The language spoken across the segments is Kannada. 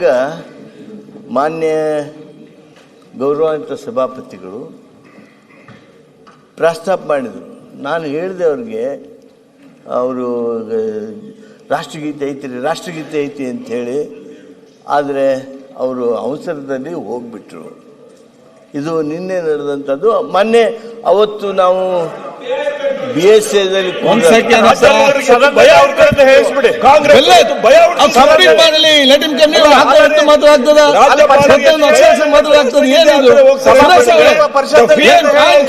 ಆಗ ಮಾನ್ಯ ಗೌರವಾನ್ವಿತ ಸಭಾಪತಿಗಳು ಪ್ರಸ್ತಾಪ ಮಾಡಿದರು. ನಾನು ಹೇಳಿದೆ ಅವ್ರಿಗೆ, ಅವರು ರಾಷ್ಟ್ರಗೀತೆ ಐತಿ ಅಂಥೇಳಿ, ಆದರೆ ಅವರು ಅವಸರದಲ್ಲಿ ಹೋಗ್ಬಿಟ್ರು. ಇದು ನಿನ್ನೆ ನಡೆದಂಥದ್ದು. ಮೊನ್ನೆ ಅವತ್ತು ನಾವು BSAದಲ್ಲಿ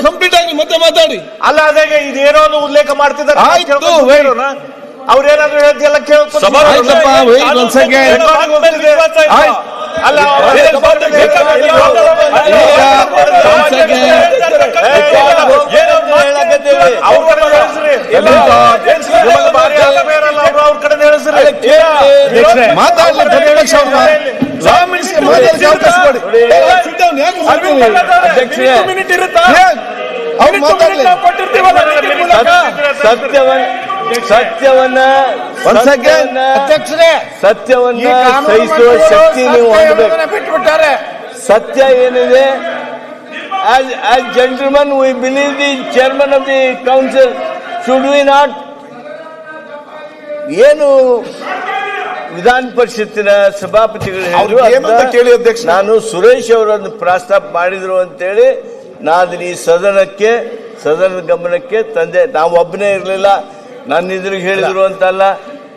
ಕಂಪ್ಲೀಟ್ ಆಗಿ ಮತ್ತೆ ಮಾತಾಡಿ. ಅಲ್ಲ, ಅದೇ ಇದೇನೋ ಒಂದು ಉಲ್ಲೇಖ ಮಾಡ್ತಿದ್ದಾರೆ. ಅವ್ರೇನಾದ್ರು ಹೇಳ್ತಿಲ್ಲ ಅಲ್ಲ, ಸತ್ಯವನ್ನ ಸಹಿಸುವ ಶಕ್ತಿ ನೀವು ಹೊಂದಬೇಕು. ಸತ್ಯ ಏನಿದೆ, as gentlemen we believe the chairman of the council, should we not? ಏನು ವಿಧಾನ ಪರಿಷತ್ತಿನ ಸಭಾಪತಿಗಳು ಹೇಳಿದ್ರು, ನಾನು ಸುರೇಶ್ ಅವರನ್ನು ಪ್ರಸ್ತಾಪ ಮಾಡಿದ್ರು ಅಂತೇಳಿ ನಾನು ಈ ಸದನದ ಗಮನಕ್ಕೆ ತಂದೆ. ನಾವು ಒಬ್ಬನೇ ಇರಲಿಲ್ಲ, ನನ್ನ ಎದುರಿಗೆ ಹೇಳಿದ್ರು ಅಂತಲ್ಲ,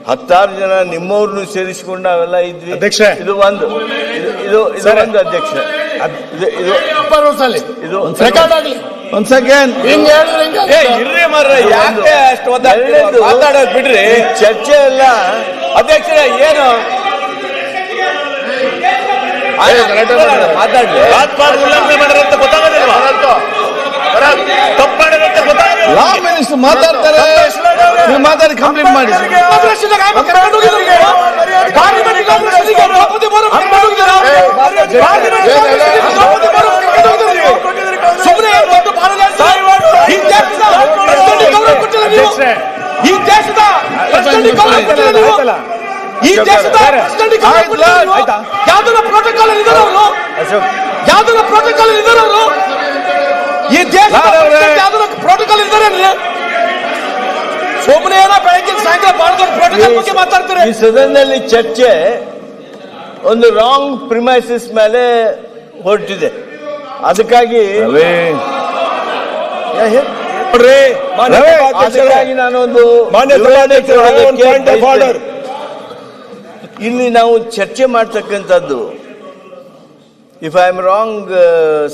10 ಜನ ನಿಮ್ಮವ್ರನ್ನು ಸೇರಿಸಿಕೊಂಡು ನಾವೆಲ್ಲ ಇದ್ವಿ. ಇದು ಒಂದು ಅಧ್ಯಕ್ಷ, ಬಿಡ್ರಿ ಚರ್ಚೆ ಎಲ್ಲ. ಅಧ್ಯಕ್ಷರೇ, ಏನು ಮಾತಾಡ್ಲಿ, ಉಲ್ಲಂಘನೆ ಮಾಡಿರಂತ ಗೊತ್ತಾಗೋದಿಲ್ವಾ? ತಪ್ಪು ಮಾಡಿರಂತ ಗೊತ್ತಾಗೋದಿಲ್ಲ. ಲಾ ಮಿನಿಸ್ಟರ್ ಮಾತಾಡ್ತಾರೆ, ನೀವು ಮಾತಾಡಿ ಕಂಪ್ಲೀಟ್ ಮಾಡಿ. ಈ ದೇಶದ ಯಾವ್ದನ್ನ ಪ್ರೋಟೋಕಾಲ್ ಇದ್ದಾರೆ ಅವರು, ಯಾವ್ದನ್ನ ಪ್ರೋಟೋಕಾಲ್ ಇದ್ದಾರೆ ಅವರು, ಈ ದೇಶದ ಯಾವ್ದನ್ನ ಪ್ರೋಟೋಕಾಲ್ ಇದ್ದಾರೆ. ಸುಮ್ಮನೆ ಏನೋ ಬೆಳಗ್ಗೆ ಸಾಯಂಕಾಲ ಬಾಳ್ಕೊಂಡು ಪ್ರೋಟೋಕಾಲ್ ಬಗ್ಗೆ ಮಾತಾಡ್ತಾರೆ. ಈ ಸದನದಲ್ಲಿ ಚರ್ಚೆ ಒಂದು ರಾಂಗ್ ಪ್ರಿಮೈಸಸ್ ಮೇಲೆ ಹೊರಟಿದೆ. ಅದಕ್ಕಾಗಿ ನಾನೊಂದು ಇಲ್ಲಿ ನಾವು ಚರ್ಚೆ ಮಾಡ್ತಕ್ಕಂಥದ್ದು, if I am wrong,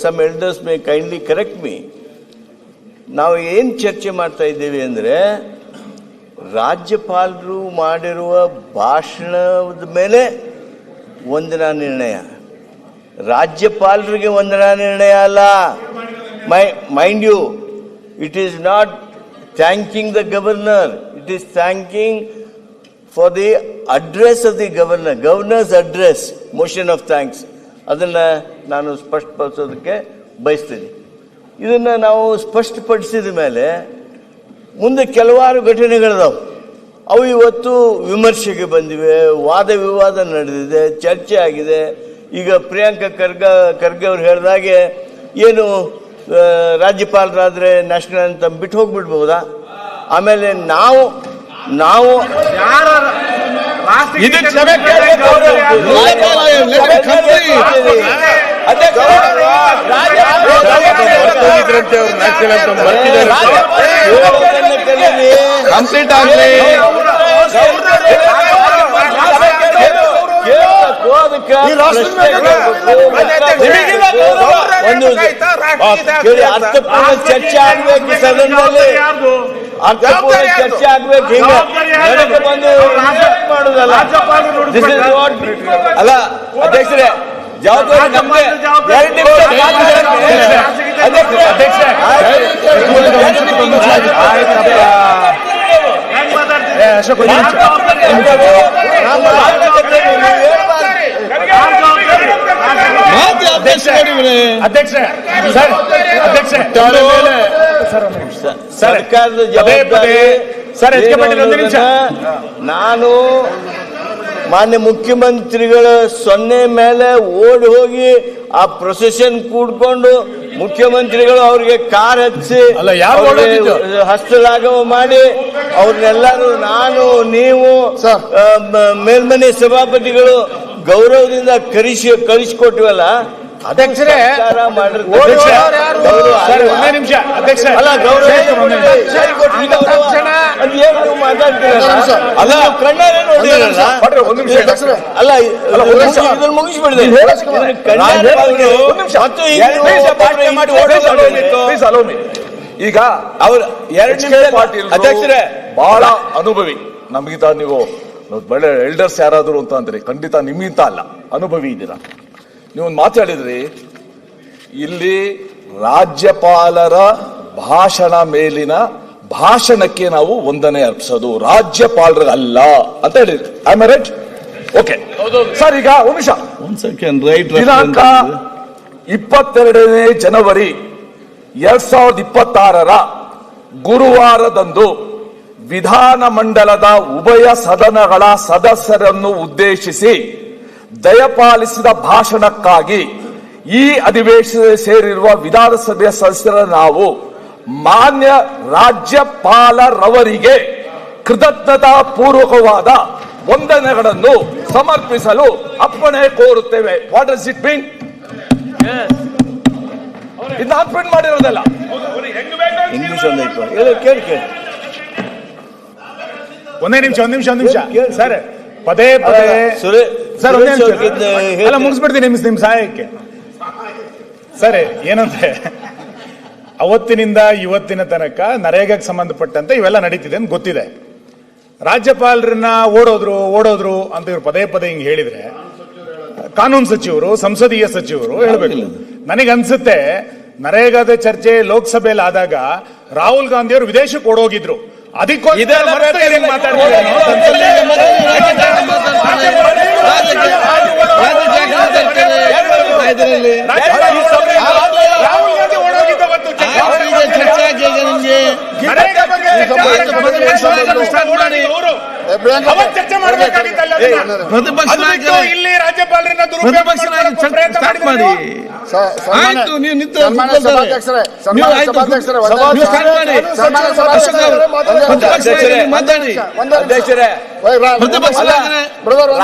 some elders may kindly correct me. ನಾವು ಏನು ಚರ್ಚೆ ಮಾಡ್ತಾ ಇದ್ದೇವೆ ಅಂದರೆ, ರಾಜ್ಯಪಾಲರು ಮಾಡಿರುವ ಭಾಷಣದ ಮೇಲೆ ವಂದನಾ ನಿರ್ಣಯ. ರಾಜ್ಯಪಾಲರಿಗೆ ವಂದನಾ ನಿರ್ಣಯ ಅಲ್ಲ. Mind you, it is not thanking the governor, it is thanking for the address of the governor's address, motion of thanks. ಅದನ್ನು ನಾನು ಸ್ಪಷ್ಟಪಡಿಸೋದಕ್ಕೆ ಬಯಸ್ತೀನಿ. ಇದನ್ನು ನಾವು ಸ್ಪಷ್ಟಪಡಿಸಿದ ಮೇಲೆ ಮುಂದೆ ಕೆಲವಾರು ಘಟನೆಗಳಿದಾವೆ. ಅವು ಇವತ್ತು ವಿಮರ್ಶೆಗೆ ಬಂದಿವೆ, ವಾದ ವಿವಾದ ನಡೆದಿದೆ, ಚರ್ಚೆ ಆಗಿದೆ. ಈಗ ಪ್ರಿಯಾಂಕಾ ಖರ್ಗೆ ಅವ್ರು ಹೇಳಿದಾಗೆ, ಏನು ರಾಜ್ಯಪಾಲರಾದರೆ ನ್ಯಾಷನಲ್ ಅಂತ ಬಿಟ್ಟು ಹೋಗ್ಬಿಡ್ಬಹುದಾ? ಆಮೇಲೆ ನಾವು ಕಂಪ್ಲೀಟ್ ಆಗಲಿ. ಒಂದು ಅರ್ಥಪೂರ್ಣ ಚರ್ಚೆ ಆಗ್ಬೇಕು ಸದನದಲ್ಲಿ, ಅರ್ಥಪೂರ್ಣ ಚರ್ಚೆ ಆಗ್ಬೇಕು. ಹಿಂಗೆ ಬಂದು ಮಾಡುದಲ್ಲ. ಅಲ್ಲ ಅಧ್ಯಕ್ಷರೇ, ಜವಾಬ್ದಾರಿ ನಮ್ಗೆ. ಸರ್ಕಾರದ ಜವಾಬ್ದಾರಿ. ನಾನು ಮಾನ್ಯ ಮುಖ್ಯಮಂತ್ರಿಗಳ ಸೊನ್ನೆ ಮೇಲೆ ಓಡಿ ಹೋಗಿ ಆ ಪ್ರೊಸೆಷನ್ ಕೂಡ್ಕೊಂಡು ಮುಖ್ಯಮಂತ್ರಿಗಳು ಅವ್ರಿಗೆ ಕಾರ್ ಹಚ್ಚಿ ಅಲ್ಲ, ಯಾರು ಅವ್ರಿಗೆ ಓಡೋದಿದ್ದು? ಹಸ್ತಲಾಘವ ಮಾಡಿ ಅವ್ರನ್ನೆಲ್ಲರೂ ನಾನು ನೀವು ಮೇಲ್ಮನೆ ಸಭಾಪತಿಗಳು ಗೌರವದಿಂದ ಕಳಿಸಿಕೊಟ್ಟಿವಲ್ಲ. ಅಧ್ಯಕ್ಷರೇ, ಸರ್, ಒಂದೇ ನಿಮಿಷ ಅಧ್ಯಕ್ಷ. ಅಲ್ಲ ಗೌರವ ಅಲ್ಲ ಕಣ್ಣಾರೆ ನೋಡಿರಲ್ಲ. ಅಲ್ಲ ಇದನ್ನ ಮುಗಿಸ್ಬಿಡಿದೆ ಈಗ ಅವ್ರ ಅಧ್ಯಕ್ಷರೇ ಬಹಳ ಅನುಭವಿ. ನಮಗಿಂತ ನೀವು ಒಳ್ಳೆ ಎಲ್ಡರ್ಸ್ ಯಾರಾದ್ರು ಅಂತ ಅಂದ್ರೆ ಖಂಡಿತ ನಿಮ್ಗಿಂತ ಅಲ್ಲ, ಅನುಭವಿ ಇದ್ದೀರಾ. ನೀವು ಒಂದು ಮಾತಾಡಿದ್ರಿ, ಇಲ್ಲಿ ರಾಜ್ಯಪಾಲರ ಭಾಷಣ ಮೇಲಿನ ಭಾಷಣಕ್ಕೆ ನಾವು ವಂದನೆ ಅರ್ಪಿಸೋದು, ರಾಜ್ಯಪಾಲರಲ್ಲ ಅಂತ ಹೇಳಿದ್ರಿ. I am right? Okay sir. ಈಗ ಒಂದು ನಿಮಿಷ. ದಿನಾಂಕ 22 ಜನವರಿ 2026 ಗುರುವಾರದಂದು ವಿಧಾನಮಂಡಲದ ಉಭಯ ಸದನಗಳ ಸದಸ್ಯರನ್ನು ಉದ್ದೇಶಿಸಿ ದಯಪಾಲಿಸಿದ ಭಾಷಣಕ್ಕಾಗಿ ಈ ಅಧಿವೇಶನ ಸೇರಿರುವ ವಿಧಾನಸಭೆಯ ಸದಸ್ಯರ ನಾವು ಮಾನ್ಯ ರಾಜ್ಯಪಾಲರವರಿಗೆ ಕೃತಜ್ಞತಾ ಪೂರ್ವಕವಾದ ವಂದನೆಗಳನ್ನು ಸಮರ್ಪಿಸಲು ಅಪ್ಪಣೆ ಕೋರುತ್ತೇವೆ. What does it mean? ಇದು ಪ್ರಿಂಟ್ ಮಾಡಿರೋದಲ್ಲ. ಇಂಗ್ಲಿಷ್ ಒಂದಾಯ್ತು ಕೇಳಿ. ಒಂದೇ ನಿಮಿಷ ಸರ್, ಪದೇ ಪದೇ ಸರ್ ಎಲ್ಲ ಮುಗಿಸ್ಬಿಡ್ತೀನಿ ನಿಮ್ ಸಹಾಯಕ್ಕೆ. ಸರಿ, ಏನಂದ್ರೆ ಅವತ್ತಿನಿಂದ ಇವತ್ತಿನ ತನಕ ನರೇಗಾಗೆ ಸಂಬಂಧಪಟ್ಟಂತೆ ಇವೆಲ್ಲ ನಡೀತಿದೆ ಅಂತ ಗೊತ್ತಿದೆ. ರಾಜ್ಯಪಾಲರನ್ನ ಓಡೋದ್ರು ಅಂತ ಇವ್ರು ಪದೇ ಪದೇ ಹಿಂಗ್ ಹೇಳಿದ್ರೆ ಕಾನೂನು ಸಚಿವರು, ಸಂಸದೀಯ ಸಚಿವರು ಹೇಳ್ಬೇಕು. ನನಗನ್ಸುತ್ತೆ ನರೇಗಾದ ಚರ್ಚೆ ಲೋಕಸಭೆಯಲ್ಲಿ ಆದಾಗ ರಾಹುಲ್ ಗಾಂಧಿ ಅವರು ವಿದೇಶಕ್ಕೆ ಓಡೋಗಿದ್ರು. ಅದಕ್ಕೋಸ್ಕರ ಚರ್ಚೆ ಮಾಡಬೇಕಾಗಿತ್ತಲ್ಲ. ಇಲ್ಲಿ ರಾಜ್ಯಪಾಲರನ್ನ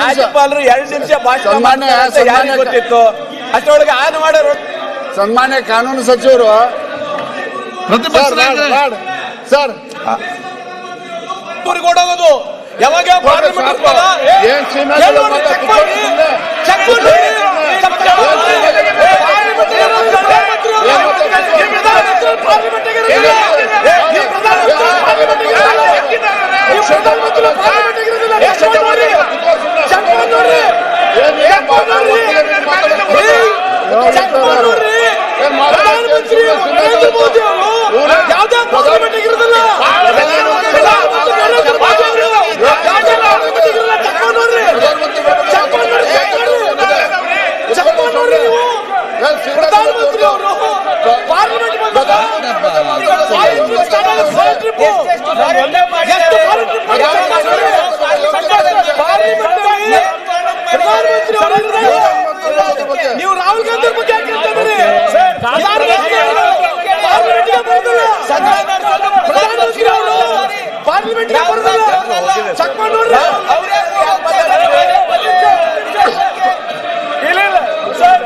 ರಾಜ್ಯಪಾಲರು 2 ನಿಮಿಷ ಭಾಷಣ ಗೊತ್ತಿತ್ತು, ಅಷ್ಟೊಳಗೆ ಆನ್ ಮಾಡೋರು. ಸನ್ಮಾನ್ಯ ಕಾನೂನು ಸಚಿವರು ಸರ್ ಓಡೋದು ಯಾವಾಗ ನೀವು ರಾಹುಲ್ ಗಾಂಧಿ ಬಗ್ಗೆ ಪಾರ್ಲಿಮೆಂಟ್ ಸರ್.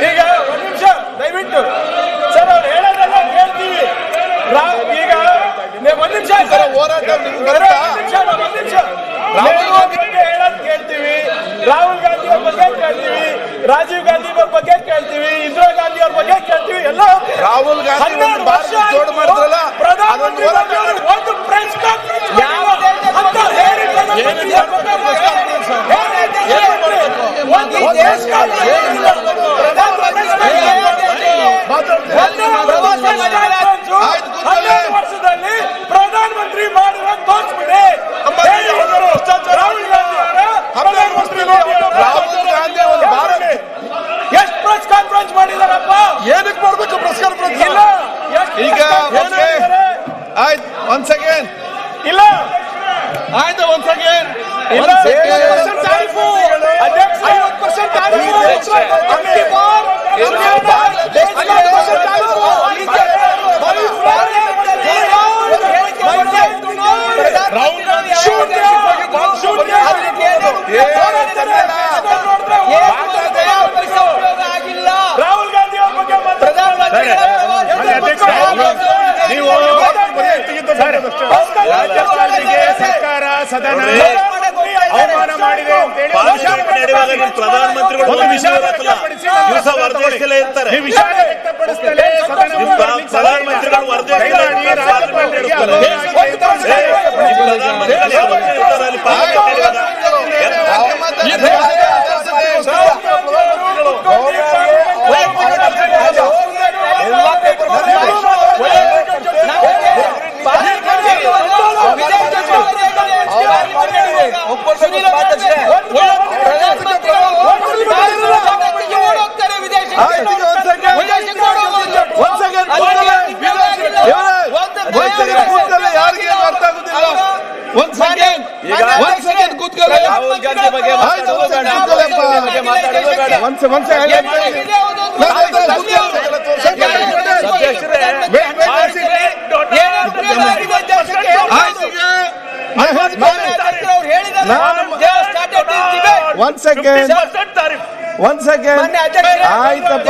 ಈಗ 1 ನಿಮಿಷ ದಯವಿಟ್ಟು ಸರ್, ಅವ್ರು ಹೇಳೋದೆಲ್ಲ ಕೇಳ್ತೀವಿ. ಈಗ 1 ನಿಮಿಷ ಹೋರಾಟ ರಾಹುಲ್ ಗಾಂಧಿ ಹೇಳೋದು ಕೇಳ್ತೀವಿ, ರಾಹುಲ್ ಗಾಂಧಿ ಅವ್ರ ಬಗ್ಗೆ ಕೇಳ್ತೀವಿ, ರಾಜೀವ್ ಗಾಂಧಿ ಅವ್ರ ಬಗ್ಗೆ ಕೇಳ್ತೀವಿ, ಇಂದಿರಾ ಗಾಂಧಿ ಅವ್ರ ಬಗ್ಗೆ ಕೇಳ್ತೀವಿ. ಎಲ್ಲ ರಾಹುಲ್ ಗಾಂಧಿ ಪ್ರಧಾನಮಂತ್ರಿ ಒಂದು ಪ್ರೆಸ್ ಕಾನ್ಫರೆನ್ಸ್ ವರ್ಷದಲ್ಲಿ ಪ್ರಧಾನಮಂತ್ರಿ ಮಾಡಿರೋ ತೋರಿಸ್ಬಿಡಿ. ರಾಹುಲ್ ಗಾಂಧಿ ಎಷ್ಟು ಪ್ರೆಸ್ ಕಾನ್ಫರೆನ್ಸ್ ಮಾಡಿದಾರಪ್ಪ? ಏನಕ್ಕೆ ಮಾಡ್ಬೇಕು ಪ್ರೆಸ್ ಕಾನ್ಫರೆನ್ಸ್? ಇಲ್ಲ ಈಗ ಆಯ್ತು, ಒನ್ಸ್ ಅಗೇನ್ ಇಲ್ಲ, ಆಯ್ತು, ಒನ್ಸ್ ಅಗೇನ್ ಇಲ್ಲ. ರಾಹುಲ್ ಗಾಂಧಿ ಅವ್ರ ಬಗ್ಗೆ ನೀವು ರಾಜ್ಯಪಾಲರಿಗೆ ಸರ್ಕಾರ ಸದನ ಅವಮಾನ ಮಾಡಿದೆ ಪ್ರಧಾನಮಂತ್ರಿಗಳು ಒಂದು ವಿಷಯ ವ್ಯಕ್ತಪಡಿಸಿ ಇರ್ತಾರೆ. ನೀವು ವಿಷಯ ವ್ಯಕ್ತಪಡಿಸಲೇ ಸದನ ಪ್ರಧಾನಮಂತ್ರಿಗಳು ರಾಹುಲ್ ಗಾಂಧಿ ಬಗ್ಗೆ ಒಂದ್ ಸೆಕೆಂಡ್ ಆಯ್ತಪ್ಪ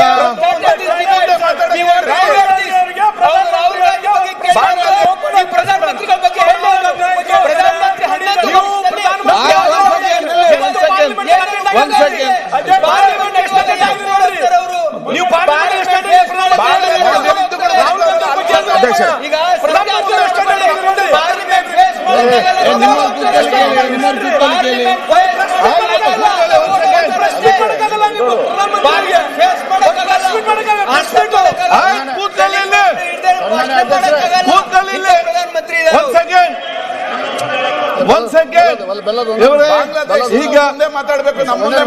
ಒಂದ್ ಸೆಕೆಂಡ್ ಈಗ ಮಾತಾಡ್ಬೇಕು ನಮ್ಮನ್ನೇ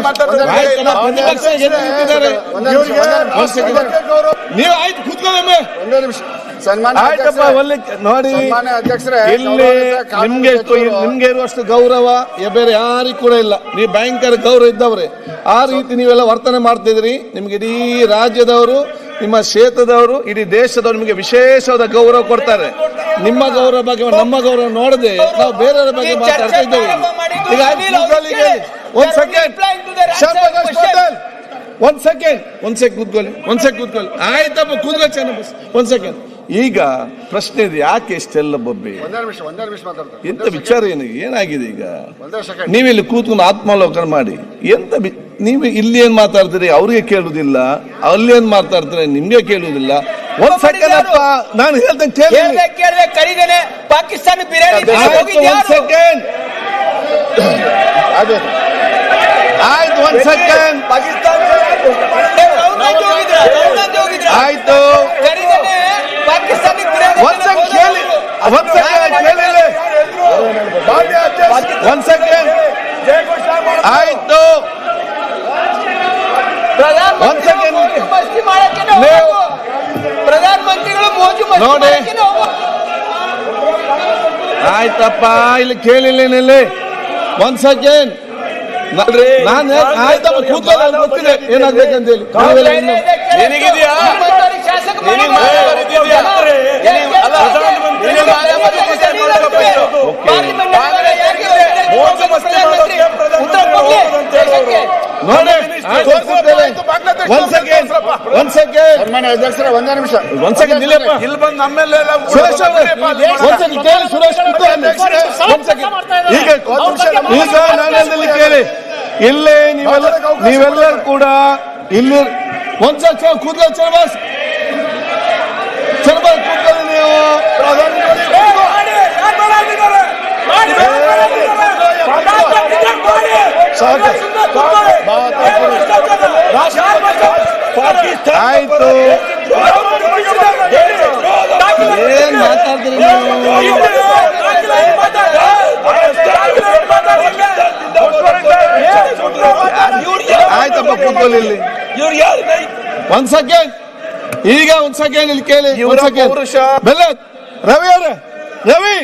ನೀವು ಆಯ್ತು ಕೂತ್ಕೊಳ್ಳಿ ಆಯ್ತಪ್ಪ ನೋಡಿ ಅಧ್ಯಕ್ಷರೇ, ಇಲ್ಲಿ ನಿಮ್ಗೆ ಇರುವಷ್ಟು ಗೌರವ ಬೇರೆ ಯಾರಿಗೂ ಕೂಡ ಇಲ್ಲ. ನೀವು ಭಯಂಕರ ಗೌರವ ಇದ್ದವ್ರೆ, ಆ ರೀತಿ ನೀವೆಲ್ಲ ವರ್ತನೆ ಮಾಡ್ತಿದ್ರಿ. ನಿಮ್ಗೆ ಇಡೀ ರಾಜ್ಯದವರು, ನಿಮ್ಮ ಕ್ಷೇತ್ರದವರು, ಇಡೀ ದೇಶದವರು ನಿಮಗೆ ವಿಶೇಷವಾದ ಗೌರವ ಕೊಡ್ತಾರೆ. ನಿಮ್ಮ ಗೌರವ ಬಗ್ಗೆ ನಮ್ಮ ಗೌರವ ನೋಡದೆ ನಾವು ಬೇರೆಯವರ ಬಗ್ಗೆ ಮಾತಾಡ್ತಾ ಇದ್ದೇವೆ. ಈಗ ಒಂದ್ ಸೆಕೆಂಡ್ ಕೂತ್ಕೊಳ್ಳಿ. ಆಯ್ತಪ್ಪ ಕೂತ್ಕೊಳ್ಳಿ ಚೆನ್ನ ಒಂದ್ ಸೆಕೆಂಡ್. ಈಗ ಪ್ರಶ್ನೆ ಇದೆ, ಯಾಕೆ ಇಷ್ಟೆಲ್ಲ ಬೊಬ್ಬೆ? ಎಂತ ವಿಚಾರ ಏನಾಗಿದೆ? ಈಗ ನೀವಿಲ್ಲಿ ಕೂತ್ಕೊಂಡು ಆತ್ಮಾವಲೋಕನ ಮಾಡಿ. ನೀವು ಇಲ್ಲಿ ಏನ್ ಮಾತಾಡ್ತೀರಿ ಅವ್ರಿಗೆ ಕೇಳುದಿಲ್ಲ, ಅಲ್ಲಿ ಏನ್ ಮಾತಾಡ್ತಾರೆ ನಿಮ್ಗೆ ಕೇಳುದಿಲ್ಲ. ಒಂದ್ ಸೆಕೆಂಡ್ ಅಪ್ಪ, ನಾನು ಹೇಳ್ತೇನೆ ಕರೀದೇನೆ ಪಾಕಿಸ್ತಾನ ಬಿರಿಯಾನಿ ಒಂದ್ ಸೆಕೆಂಡ್ ಆಯ್ತು. ಒಂದ್ ಸೆಕೆಂಡ್ ಆಯ್ತು. ಒಂದ್ ಸೆಕೆಂಡ್ ಕೇಳಿ, ಒಂದ್ ಸೆಕೆಂಡ್ ಕೇಳಿಲ್ಲ. ಒಂದ್ ಸೆಕೆಂಡ್ ಆಯ್ತು. ಒಂದ್ ಸೆಕೆಂಡ್ ಪ್ರಧಾನಮಂತ್ರಿಗಳು ನೋಡಿ, ಆಯ್ತಪ್ಪ ಇಲ್ಲಿ ಕೇಳಿಲ್ಲ. ಒಂದ್ ಸೆಕೆಂಡ್ ನಾನು ಆಯ್ತಪ್ಪ ಕೂತ್ಕೊಳ್ಳಿ, ಗೊತ್ತಿದೆ ಏನಾಗ್ಬೇಕಂತ ಹೇಳಿ. ನಿನಗಿದೆಯಾ? ನೋಡಿ ಒಂದ್ ಸೆಕೆಂಡ್ ಅಧ್ಯಕ್ಷರೇ ಒಂದೇ ನಿಮಿಷ ಒಂದ್ ಸೆಕೆಂಡ್ ನಿಲ್ಲಪ್ಪ. ಇಲ್ಲಿ ಬಂದು ನಮ್ಮೆಲ್ಲ ಸುರೇಶ್ ಅವರೇ ಒಂದ್ ಸೆಕೆಂಡ್ ಕೇಳಿ. ಸುರೇಶ್ ಈಗ ನಾನಲ್ಲಿ ಕೇಳಿ. ಇಲ್ಲೇ ನೀವೆಲ್ಲರೂ ಕೂಡ ಇಲ್ಲಿ ಒಂದ್ ಸೆಕೆಂಡ್ ಕೂತ್ಕೊಳ್ಳಿ. ಚರ್ಬಾಸ್ ಕೂತ್ಕೊಳ್ಳಿ ನೀವು. ಆಯ್ತು, ಏನ್ ಮಾತಾಡ್ತೀರಿ ನೀವು? ಆಯ್ತಪ್ಪ ಕೂತ್ಕೊಳ್ಳಿ ಇಲ್ಲಿ. ಒಂದ್ ಸೆಕೆಂಡ್, ಈಗ ಒಂದ್ ಸೆಕೆಂಡ್ ಇಲ್ಲಿ ಕೇಳಿ. ಒಂದ್ ಸೆಕೆಂಡ್ ಬೆಲ್ಲ ರವಿ ಅವರೇ, ರವಿ